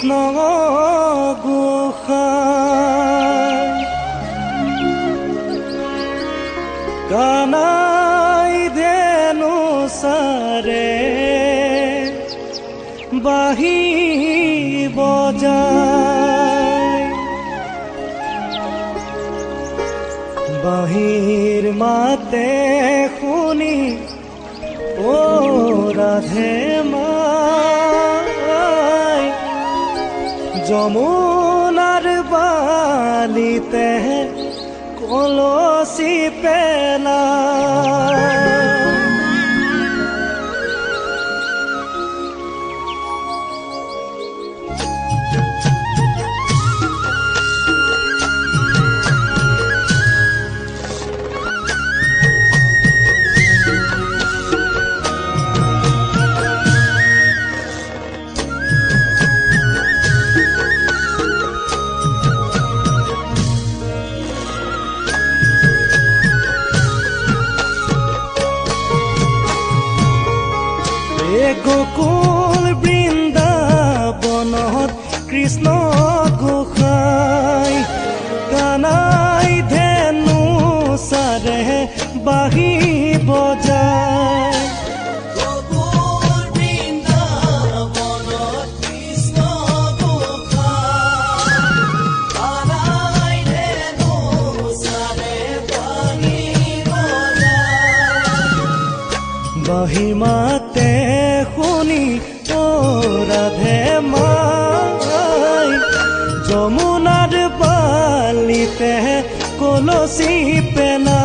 কৃষ্ণ গোসাই কানাই ধেনু সারে বাহি বজায় বাহির মাতে শুনি ও রাধে মাই যমুনার বালিতে কলসি পেলায় গোকুল বৃন্দাবনত কৃষ্ণ গোসাই কানাই ধেনু সারে বাহি বজায় গোকুল বৃন্দাবনত কৃষ্ণ গোসাই কানাই ধেনু সারে বাহি বজায় বাহি মাতে শুনি ও রাধে মাই যমুনার বালিতে কলসি পেনা